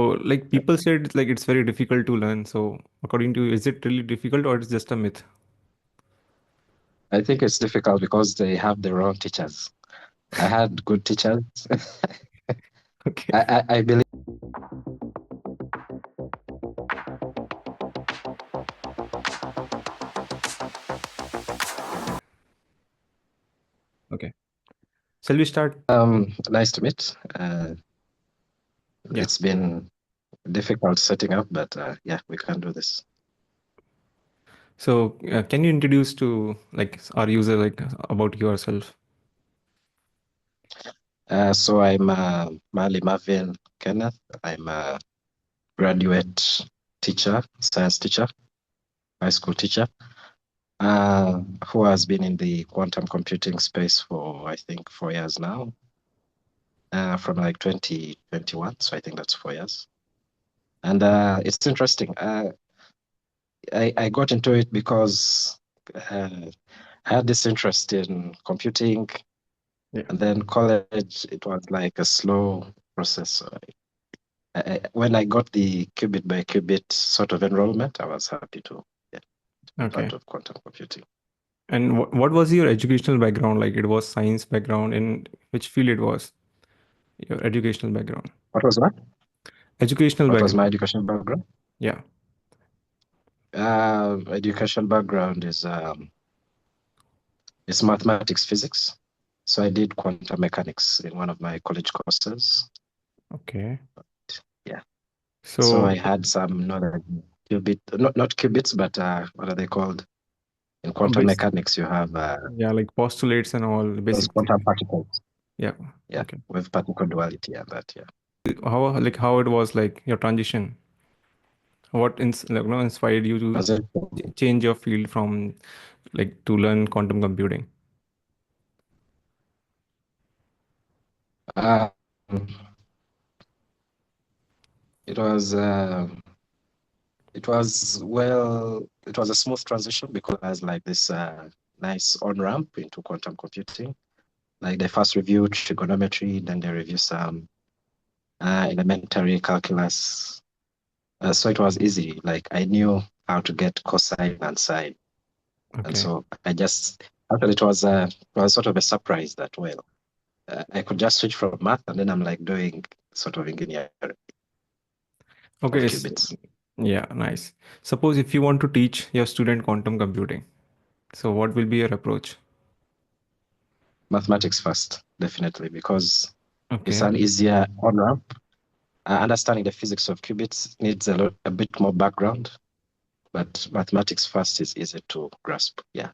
So, like people said, like it's very difficult to learn. So, according to you, is it really difficult or it's just a myth? I think it's difficult because they have the wrong teachers. I had good teachers. Okay. I believe Okay. Shall we start? nice to meet. Yeah. It's been difficult setting up, but yeah, we can do this. So, can you introduce to like our user like about yourself? So I'm Marvin Kenneth. I'm a graduate teacher, science teacher, high school teacher, who has been in the quantum computing space for, I think, 4 years now, from like 2021. So I think that's 4 years. And it's interesting. I got into it because I had this interest in computing, Yeah. and then college, it was like a slow process. So when I got the qubit by qubit sort of enrollment, I was happy to be part Okay. of quantum computing. And what was your educational background? Like it was science background. In which field it was? Your educational background. What was what? Educational What was my background. education background? Yeah. Education background is mathematics, physics. So I did quantum mechanics in one of my college courses. Okay. Yeah. So So I had some knowledge, qubit, not qubits, but what are they called? In quantum base. mechanics, you have Yeah, like postulates and all those basic quantum things. particles. Yeah. Yeah, Okay. with particle duality and that. Yeah. How it was like your transition? What inspired you to Was it? change your field from like to learn quantum computing? Uh, it was it was a smooth transition because it was like this nice on ramp into quantum computing. Like they first review trigonometry, then they review some elementary calculus. So it was easy. Like I knew how to get cosine and sine, and Okay. so I just actually it was sort of a surprise that I could just switch from math and then I'm like doing sort of engineering of Okay. qubits. Yeah, nice. Suppose if you want to teach your student quantum computing, so what will be your approach? Mathematics first, definitely, because it's Okay. an easier on ramp. Understanding the physics of qubits needs a bit more background, but mathematics first is easy to grasp. Yeah,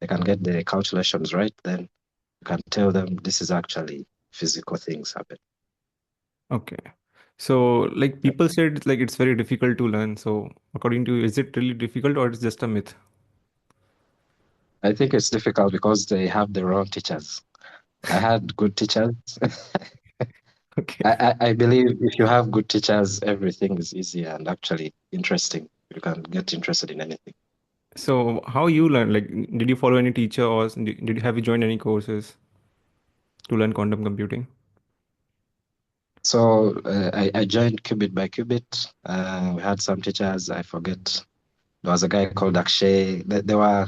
they can get the calculations right, then you can tell them this is actually physical things happen. Okay. So like people said like it's very difficult to learn. So according to you, is it really difficult or it's just a myth? I think it's difficult because they have the wrong teachers. I had good teachers. Okay. I believe if you have good teachers, everything is easy and actually interesting. You can get interested in anything. So how you learn? Like, did you follow any teacher or did you have you joined any courses to learn quantum computing? So I joined Qubit by Qubit. We had some teachers, I forget. There was a guy called Akshay. There were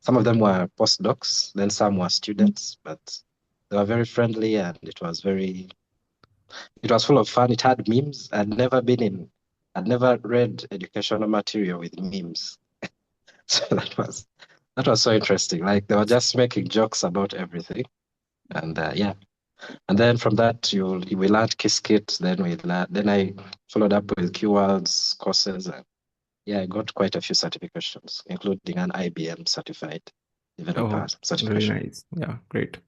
some of them were postdocs, then some were students, but they were very friendly and it was full of fun. It had memes. I'd never read educational material with memes. So that was so interesting. Like they were just making jokes about everything. And yeah. And then from that, we learned Qiskit. Then I followed up with QWorld's courses. And yeah, I got quite a few certifications, including an IBM certified developer Oh, very certification. nice. Yeah, great.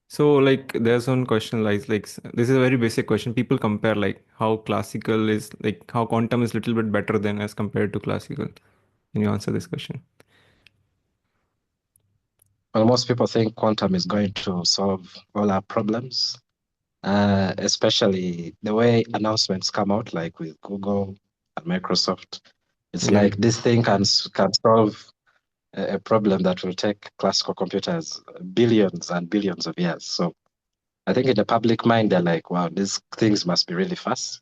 So like there's one question like this is a very basic question. People compare like how classical is like how quantum is little bit better than as compared to classical. Can you answer this question? Well, most people think quantum is going to solve all our problems, especially the way announcements come out, like with Google and Microsoft. It's Yeah. like this thing can solve a problem that will take classical computers billions and billions of years. So I think in the public mind, they're like, wow, these things must be really fast.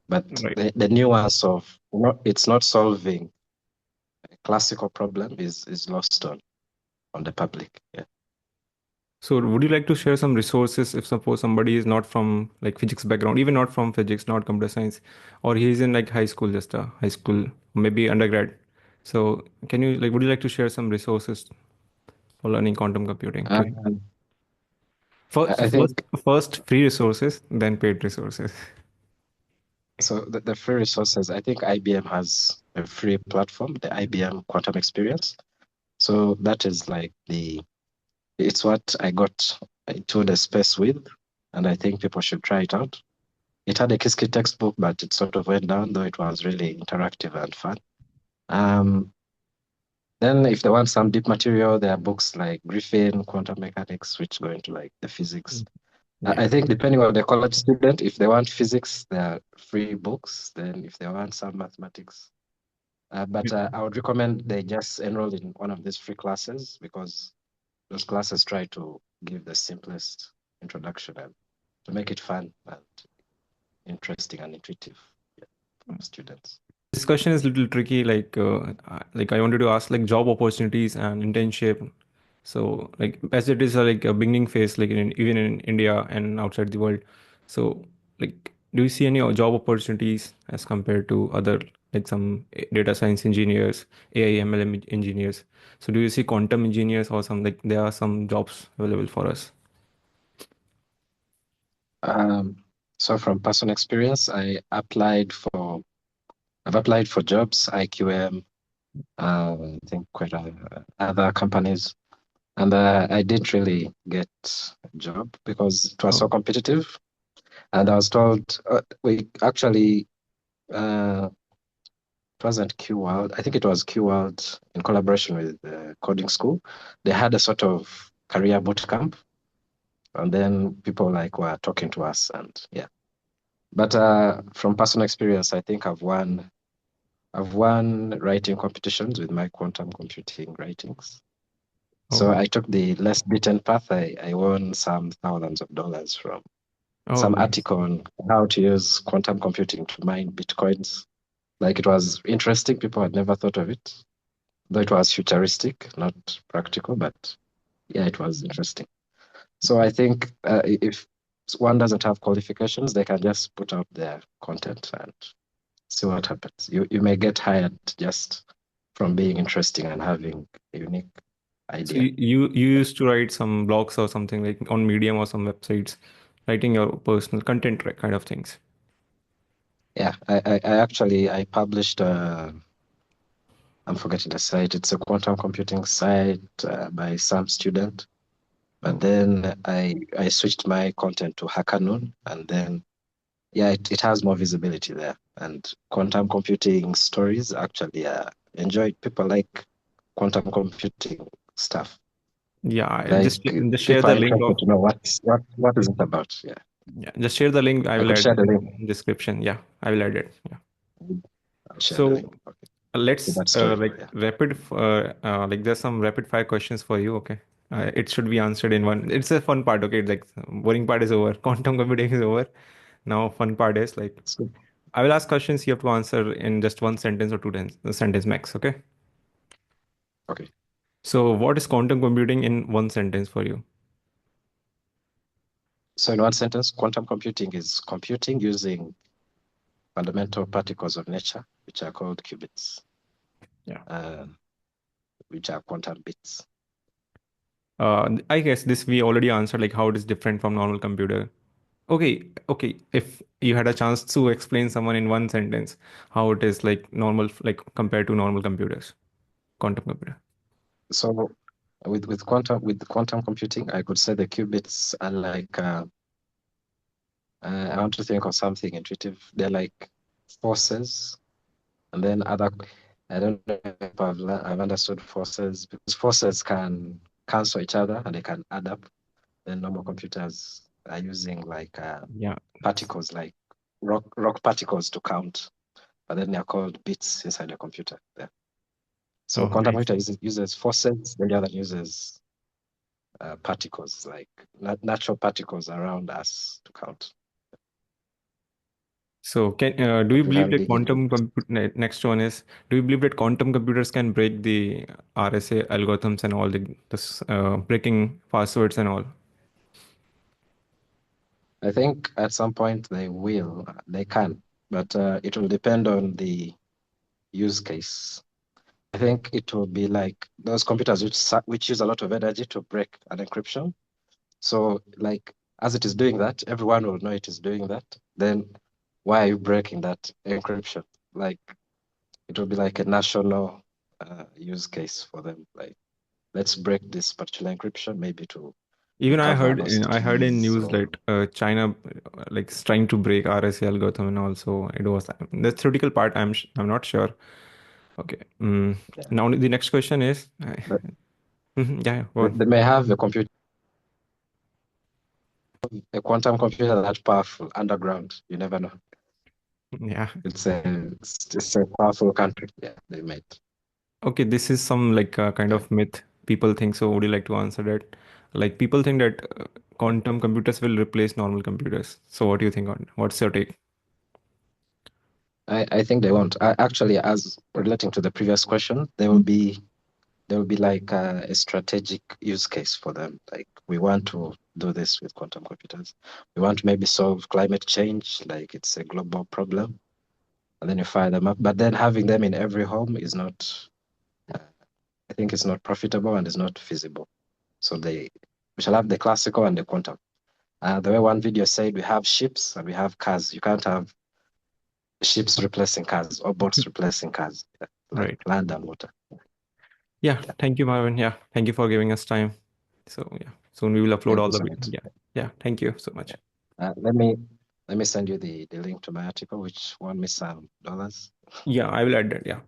But Right. the nuance of it's not solving a classical problem is lost on the public. Yeah. So would you like to share some resources if suppose somebody is not from like physics background, even not from physics, not computer science, or he's in like high school, just a high school, maybe undergrad. So can you like would you like to share some resources for learning quantum computing? Um, First, I first, think first free resources, then paid resources. so. The free resources. I think IBM has a free platform, the IBM Quantum Experience. So that is like it's what I got into the space with, and I think people should try it out. It had a Kiski textbook, but it sort of went down, though it was really interactive and fun. Um, then if they want some deep material, there are books like Griffin, Quantum Mechanics, which go into like the physics. Mm. Yeah. I think depending on the college student, if they want physics, there are free books. Then if they want some mathematics, but I would recommend they just enroll in one of these free classes because those classes try to give the simplest introduction and to make it fun and interesting and intuitive, yeah, for students. Discussion is a little tricky. Like I wanted to ask like job opportunities and internship. So like as it is like a beginning phase, like even in India and outside the world. So like, do you see any job opportunities as compared to other like some data science engineers, AI ML engineers? So do you see quantum engineers or some like there are some jobs available for us? Um, so from personal experience, I've applied for jobs, IQM, I think quite other companies, and I didn't really get a job because it was so Oh, competitive. And I was told we actually it wasn't QWorld. I think it was QWorld in collaboration with the coding school. They had a sort of career boot camp, and then people like were talking to us, and yeah. But from personal experience, I think I've won writing competitions with my quantum computing writings. So oh, I took the less beaten path. I won some thousands of dollars from oh, some nice. article on how to use quantum computing to mine bitcoins. Like it was interesting. People had never thought of it, though it was futuristic, not practical. But yeah, it was interesting. So I think if one doesn't have qualifications, they can just put out their content and see what happens. You may get hired just from being interesting and having a unique So idea. you used to write some blogs or something like on Medium or some websites, writing your personal content kind of things. Yeah, I actually I published. I'm forgetting the site. It's a quantum computing site by some student. But Oh, then I switched my content to Hackanoon, and then yeah, it has more visibility there. And quantum computing stories actually enjoyed. People like quantum computing stuff. yeah. Like Just share people the are link of interested to know what is it about. Yeah, yeah. Just share the link. I I will could add share the link. in description. Yeah, I will add it. Yeah. I'll share the link. So Okay, to let's that story. like Yeah, like there's some rapid fire questions for you. Okay. It should be answered in one. It's a fun part. Okay. Like boring part is over. Quantum computing is over. Now fun part is like it's good. I will ask questions you have to answer in just one sentence or sentence max. Okay. Okay. So, what is quantum computing in one sentence for you? So in one sentence, quantum computing is computing using fundamental particles of nature, which are called qubits, Yeah. uh, which are quantum bits. I guess this we already answered, like how it is different from normal computer. Okay, okay. If you had a chance to explain someone in one sentence how it is like normal, like compared to normal computers, quantum computer. So with quantum computing, I could say the qubits are like I want to think of something intuitive. They're like forces, and then other. I don't know if I've understood forces because forces can cancel each other and they can add up. Then normal computers are using like Yeah. particles, like rock particles to count, but then they're called bits inside the computer. Yeah. So Oh, quantum nice. computer uses forces, then the other uses particles, like natural particles around us to count. So do But you we believe can't that dig into it. next one is, do you believe that quantum computers can break the RSA algorithms and all this breaking passwords and all? I think at some point they can, but it will depend on the use case. I think it will be like those computers which use a lot of energy to break an encryption. So, like, as it is doing that, everyone will know it is doing that. Then, why are you breaking that encryption? Like, it will be like a national use case for them. Like, let's break this particular encryption, maybe to Even recover lost I heard in keys news or that China like is trying to break RSA algorithm, and also it was the theoretical part. I'm not sure. Okay. yeah. Now the next question is, But mhm, yeah, go they on. they may have a quantum computer that powerful underground. You never know. Yeah. It's a powerful country. Yeah, they made. Okay, this is some like kind Yeah. of myth people think. So would you like to answer that? Like people think that quantum computers will replace normal computers. So what do you think on? What's your take? I think they won't. Actually, as relating to the previous question, there will be like a strategic use case for them. Like we want to do this with quantum computers. We want to maybe solve climate change, like it's a global problem, and then you fire them up. But then having them in every home is not. Uh, I think it's not profitable and it's not feasible. So we shall have the classical and the quantum. The way one video said, we have ships and we have cars. You can't have ships replacing cars or boats replacing cars, like Right. land and water. Yeah. Yeah. Thank you, Marvin. Yeah. Thank you for giving us time. So yeah, soon we will upload Thank all you the so much. yeah. Yeah. Thank you so much. Yeah. Let me send you the link to my article, which won me some dollars. Yeah, I will add that. Yeah.